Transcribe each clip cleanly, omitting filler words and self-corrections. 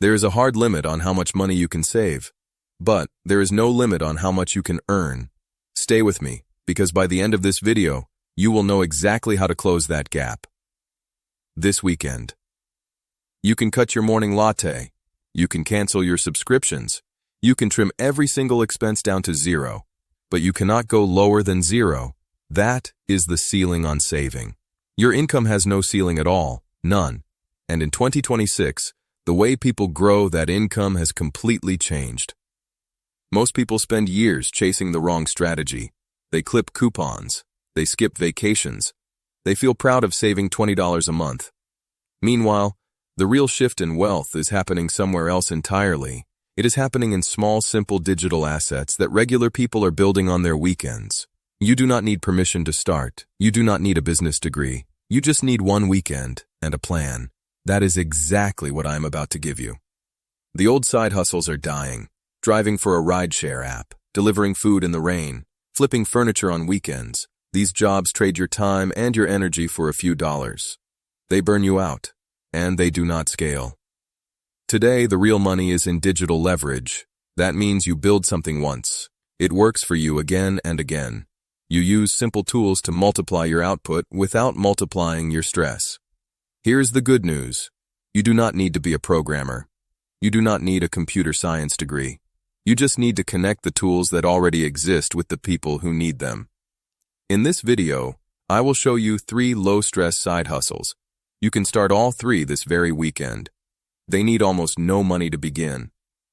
There is a hard limit on how much money you can save, but there is no limit on how much you can earn. Stay with me, because by the end of this video, you will know exactly how to close that gap. This weekend. You can cut your morning latte. You can cancel your subscriptions. You can trim every single expense down to zero, but you cannot go lower than zero. That is the ceiling on saving. Your income has no ceiling at all, none. And in 2026, the way people grow that income has completely changed. Most people spend years chasing the wrong strategy. They clip coupons. They skip vacations. They feel proud of saving $20 a month. Meanwhile, the real shift in wealth is happening somewhere else entirely. It is happening in small, simple digital assets that regular people are building on their weekends. You do not need permission to start. You do not need a business degree. You just need one weekend and a plan. That is exactly what I am about to give you. The old side hustles are dying. Driving for a rideshare app, delivering food in the rain, flipping furniture on weekends. These jobs trade your time and your energy for a few dollars. They burn you out, and they do not scale. Today, the real money is in digital leverage. That means you build something once. It works for you again and again. You use simple tools to multiply your output without multiplying your stress. Here's the good news. You do not need to be a programmer. You do not need a computer science degree. You just need to connect the tools that already exist with the people who need them. In this video, I will show you 3 low-stress side hustles. You can start all 3 this very weekend. They need almost no money to begin.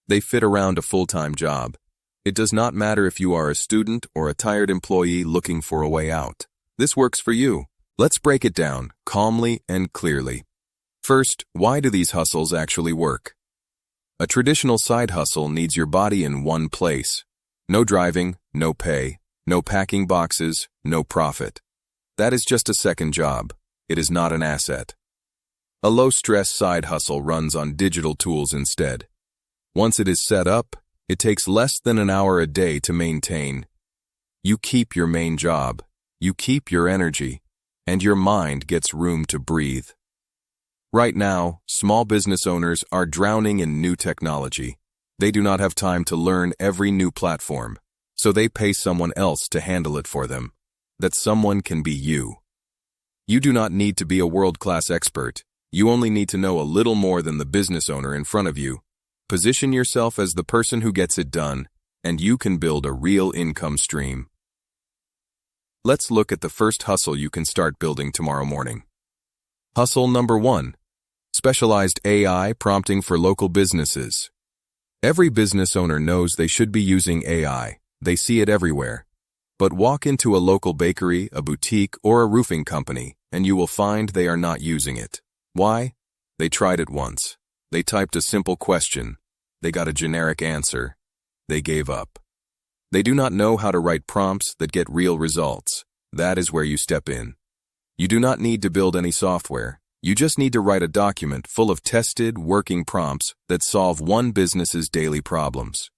They fit around a full-time job. It does not matter if you are a student or a tired employee looking for a way out. This works for you. Let's break it down calmly and clearly. First, why do these hustles actually work? A traditional side hustle needs your body in one place. No driving, no pay, no packing boxes, no profit. That is just a second job. It is not an asset. A low-stress side hustle runs on digital tools instead. Once it is set up, it takes less than an hour a day to maintain. You keep your main job, you keep your energy, and your mind gets room to breathe. Right now, small business owners are drowning in new technology. They do not have time to learn every new platform, so they pay someone else to handle it for them. That someone can be you. You do not need to be a world-class expert. You only need to know a little more than the business owner in front of you. Position yourself as the person who gets it done, and you can build a real income stream. Let's look at the first hustle you can start building tomorrow morning. Hustle number 1. Specialized AI prompting for local businesses. Every business owner knows they should be using AI. They see it everywhere. But walk into a local bakery, a boutique, or a roofing company, and you will find they are not using it. Why? They tried it once. They typed a simple question. They got a generic answer. They gave up. They do not know how to write prompts that get real results. That is where you step in. You do not need to build any software. You just need to write a document full of tested, working prompts that solve one business's daily problems.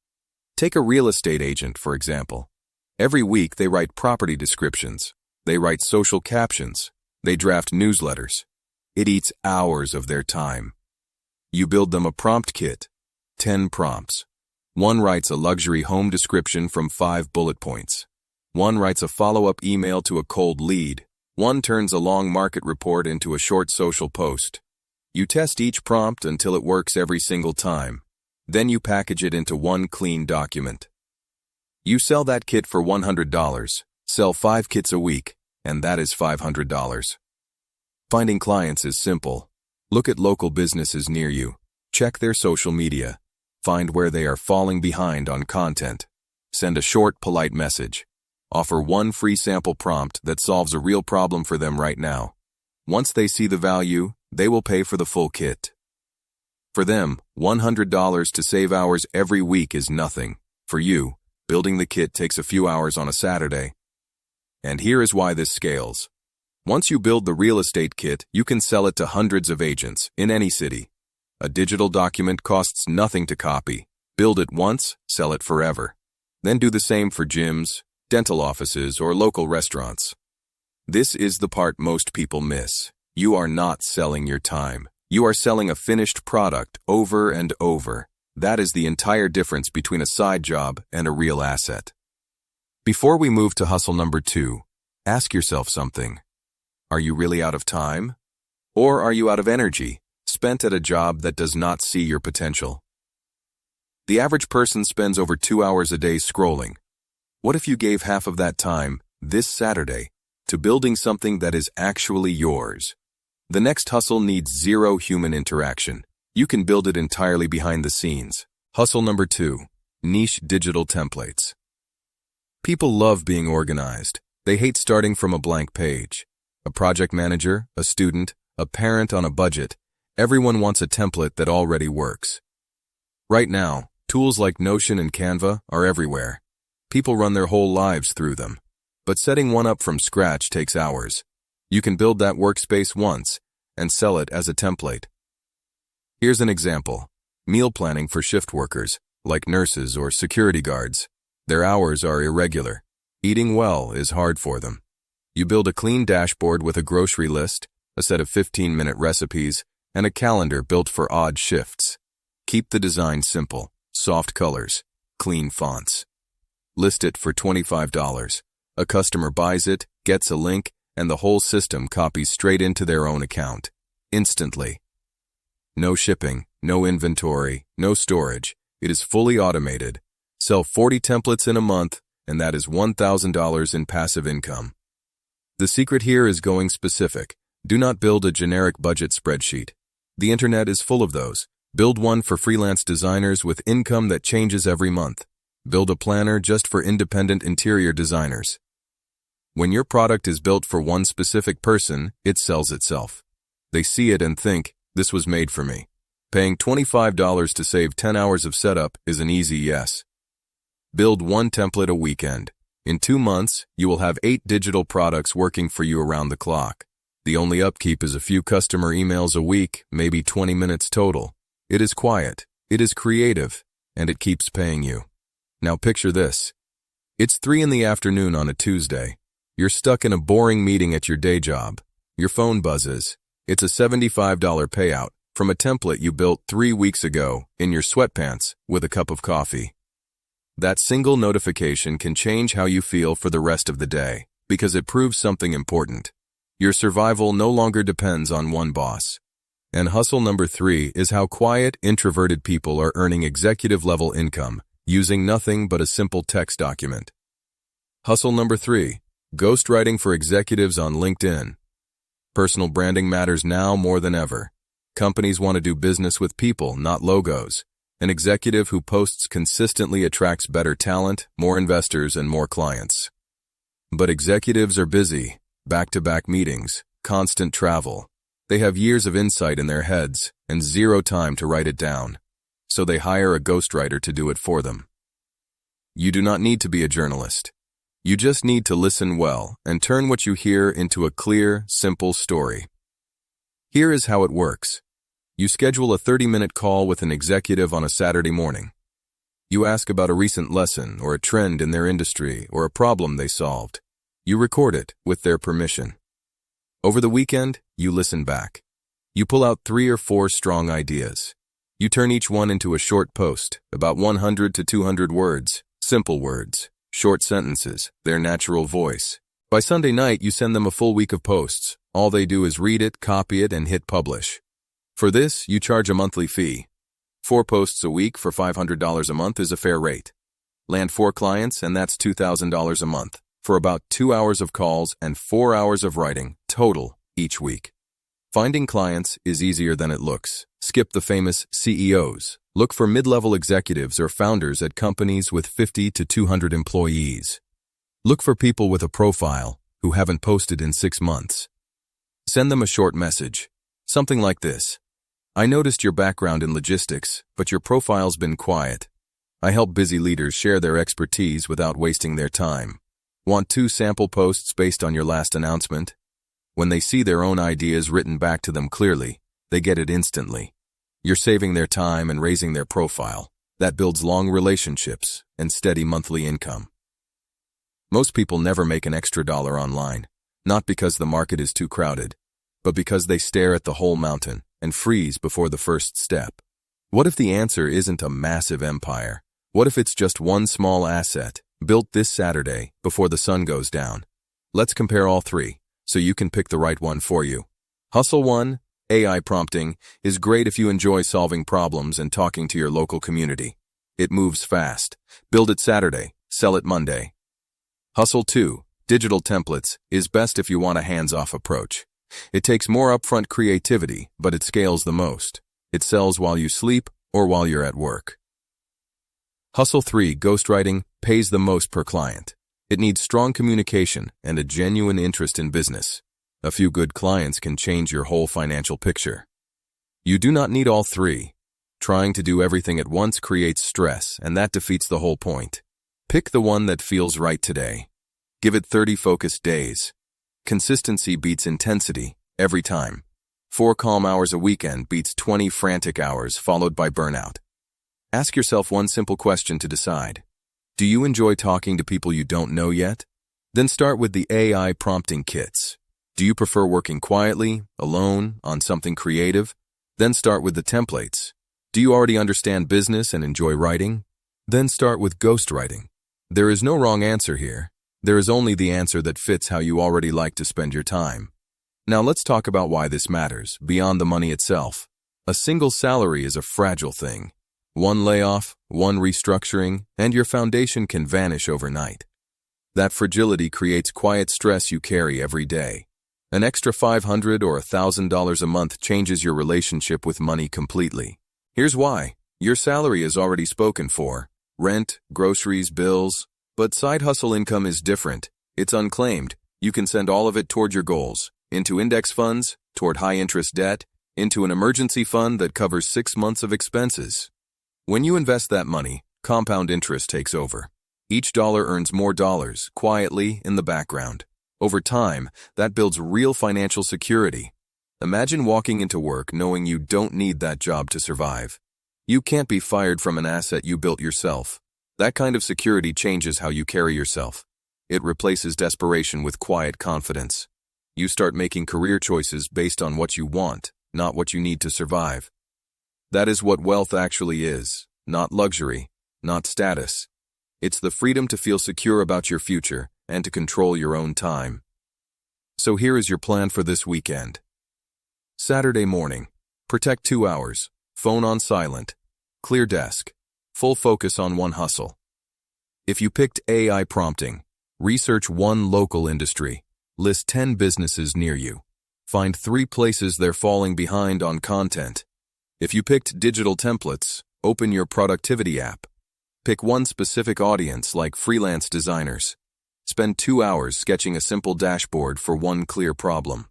Take a real estate agent, for example. Every week they write property descriptions. They write social captions. They draft newsletters. It eats hours of their time. You build them a prompt kit. 10 prompts. One writes a luxury home description from 5 bullet points. One writes a follow-up email to a cold lead. One turns a long market report into a short social post. You test each prompt until it works every single time. Then you package it into one clean document. You sell that kit for $100, sell 5 kits a week, and that is $500. Finding clients is simple. Look at local businesses near you. Check their social media. Find where they are falling behind on content. Send a short, polite message. Offer one free sample prompt that solves a real problem for them right now. Once they see the value, they will pay for the full kit. For them, $100 to save hours every week is nothing. For you, building the kit takes a few hours on a Saturday. And here is why this scales. Once you build the real estate kit, you can sell it to hundreds of agents in any city. A digital document costs nothing to copy. Build it once, sell it forever. Then do the same for gyms, dental offices, or local restaurants. This is the part most people miss. You are not selling your time. You are selling a finished product over and over. That is the entire difference between a side job and a real asset. Before we move to hustle number 2, ask yourself something. Are you really out of time? Or are you out of energy, spent at a job that does not see your potential? The average person spends over 2 hours a day scrolling. What if you gave half of that time, this Saturday, to building something that is actually yours? The next hustle needs zero human interaction. You can build it entirely behind the scenes. Hustle number 2, niche digital templates. People love being organized. They hate starting from a blank page. A project manager, a student, a parent on a budget, everyone wants a template that already works. Right now, tools like Notion and Canva are everywhere. People run their whole lives through them. But setting one up from scratch takes hours. You can build that workspace once and sell it as a template. Here's an example. Meal planning for shift workers, like nurses or security guards. Their hours are irregular. Eating well is hard for them. You build a clean dashboard with a grocery list, a set of 15-minute recipes, and a calendar built for odd shifts. Keep the design simple, soft colors, clean fonts. List it for $25. A customer buys it, gets a link, and the whole system copies straight into their own account, instantly. No shipping, no inventory, no storage. It is fully automated. Sell 40 templates in a month, and that is $1,000 in passive income. The secret here is going specific. Do not build a generic budget spreadsheet. The internet is full of those. Build one for freelance designers with income that changes every month. Build a planner just for independent interior designers. When your product is built for one specific person, it sells itself. They see it and think, this was made for me. Paying $25 to save 10 hours of setup is an easy yes. Build one template a weekend. In 2 months, you will have 8 digital products working for you around the clock. The only upkeep is a few customer emails a week, maybe 20 minutes total. It is quiet, it is creative, and it keeps paying you. Now picture this. It's 3 in the afternoon on a Tuesday. You're stuck in a boring meeting at your day job. Your phone buzzes. It's a $75 payout from a template you built 3 weeks ago in your sweatpants with a cup of coffee. That single notification can change how you feel for the rest of the day because it proves something important. Your survival no longer depends on one boss. And hustle number 3 is how quiet, introverted people are earning executive-level income using nothing but a simple text document. Hustle number 3, ghostwriting for executives on LinkedIn. Personal branding matters now more than ever. Companies want to do business with people, not logos. An executive who posts consistently attracts better talent, more investors, and more clients. But executives are busy, back-to-back meetings, constant travel. They have years of insight in their heads and zero time to write it down. So they hire a ghostwriter to do it for them. You do not need to be a journalist. You just need to listen well and turn what you hear into a clear, simple story. Here is how it works. You schedule a 30-minute call with an executive on a Saturday morning. You ask about a recent lesson or a trend in their industry or a problem they solved. You record it with their permission. Over the weekend, you listen back. You pull out 3 or 4 strong ideas. You turn each one into a short post, about 100 to 200 words, simple words, short sentences, their natural voice. By Sunday night, you send them a full week of posts. All they do is read it, copy it, and hit publish. For this, you charge a monthly fee. 4 posts a week for $500 a month is a fair rate. Land 4 clients, and that's $2,000 a month, for about 2 hours of calls and 4 hours of writing, total, each week. Finding clients is easier than it looks. Skip the famous CEOs. Look for mid-level executives or founders at companies with 50 to 200 employees. Look for people with a profile who haven't posted in 6 months. Send them a short message. Something like this. I noticed your background in logistics, but your profile's been quiet. I help busy leaders share their expertise without wasting their time. Want 2 sample posts based on your last announcement? When they see their own ideas written back to them clearly, they get it instantly. You're saving their time and raising their profile. That builds long relationships and steady monthly income. Most people never make an extra dollar online, not because the market is too crowded, but because they stare at the whole mountain and freeze before the first step. What if the answer isn't a massive empire? What if it's just one small asset, built this Saturday before the sun goes down? Let's compare all three, so you can pick the right one for you. Hustle 1, AI prompting, is great if you enjoy solving problems and talking to your local community. It moves fast. Build it Saturday, sell it Monday. Hustle 2, digital templates, is best if you want a hands-off approach. It takes more upfront creativity, but it scales the most. It sells while you sleep or while you're at work. Hustle 3, ghostwriting, pays the most per client. It needs strong communication and a genuine interest in business. A few good clients can change your whole financial picture. You do not need all three. Trying to do everything at once creates stress, and that defeats the whole point. Pick the one that feels right today. Give it 30 focused days. Consistency beats intensity every time. 4 calm hours a weekend beats 20 frantic hours followed by burnout. Ask yourself one simple question to decide. Do you enjoy talking to people you don't know yet? Then start with the AI prompting kits. Do you prefer working quietly, alone, on something creative? Then start with the templates. Do you already understand business and enjoy writing? Then start with ghostwriting. There is no wrong answer here. There is only the answer that fits how you already like to spend your time. Now let's talk about why this matters, beyond the money itself. A single salary is a fragile thing. One layoff, one restructuring, and your foundation can vanish overnight. That fragility creates quiet stress you carry every day. An extra $500 or $1,000 a month changes your relationship with money completely. Here's why. Your salary is already spoken for. Rent, groceries, bills. But side hustle income is different. It's unclaimed. You can send all of it toward your goals. Into index funds, toward high-interest debt, into an emergency fund that covers 6 months of expenses. When you invest that money, compound interest takes over. Each dollar earns more dollars, quietly, in the background. Over time, that builds real financial security. Imagine walking into work knowing you don't need that job to survive. You can't be fired from an asset you built yourself. That kind of security changes how you carry yourself. It replaces desperation with quiet confidence. You start making career choices based on what you want, not what you need to survive. That is what wealth actually is, not luxury, not status. It's the freedom to feel secure about your future and to control your own time. So here is your plan for this weekend. Saturday morning, protect 2 hours, phone on silent, clear desk, full focus on one hustle. If you picked AI prompting, research one local industry. List 10 businesses near you. Find 3 places they're falling behind on content. If you picked digital templates, open your productivity app. Pick one specific audience like freelance designers. Spend 2 hours sketching a simple dashboard for one clear problem.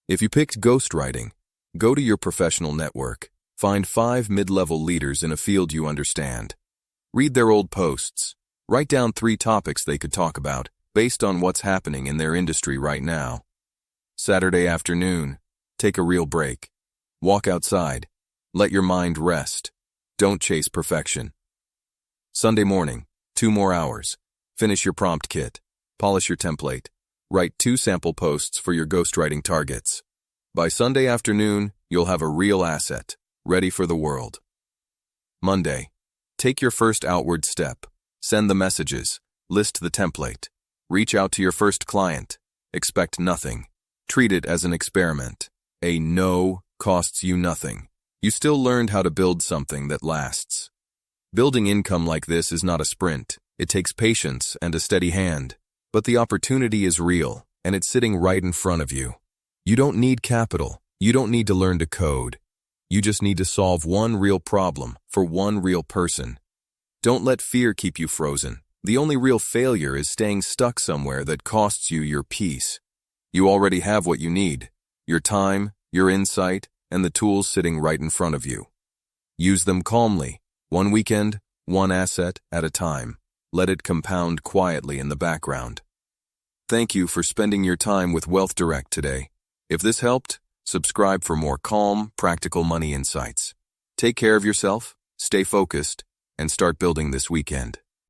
If you picked ghostwriting, go to your professional network. Find 5 mid-level leaders in a field you understand. Read their old posts. Write down 3 topics they could talk about, based on what's happening in their industry right now. Saturday afternoon, take a real break. Walk outside. Let your mind rest. Don't chase perfection. Sunday morning, 2 more hours. Finish your prompt kit. Polish your template. Write 2 sample posts for your ghostwriting targets. By Sunday afternoon, you'll have a real asset, ready for the world. Monday, take your first outward step. Send the messages. List the template. Reach out to your first client. Expect nothing. Treat it as an experiment. A no costs you nothing. You still learned how to build something that lasts. Building income like this is not a sprint. It takes patience and a steady hand. But the opportunity is real, and it's sitting right in front of you. You don't need capital. You don't need to learn to code. You just need to solve one real problem for one real person. Don't let fear keep you frozen. The only real failure is staying stuck somewhere that costs you your peace. You already have what you need, your time, your insight, and the tools sitting right in front of you. Use them calmly, one weekend, one asset at a time. Let it compound quietly in the background. Thank you for spending your time with Wealth Direct today. If this helped, subscribe for more calm, practical money insights. Take care of yourself, stay focused, and start building this weekend.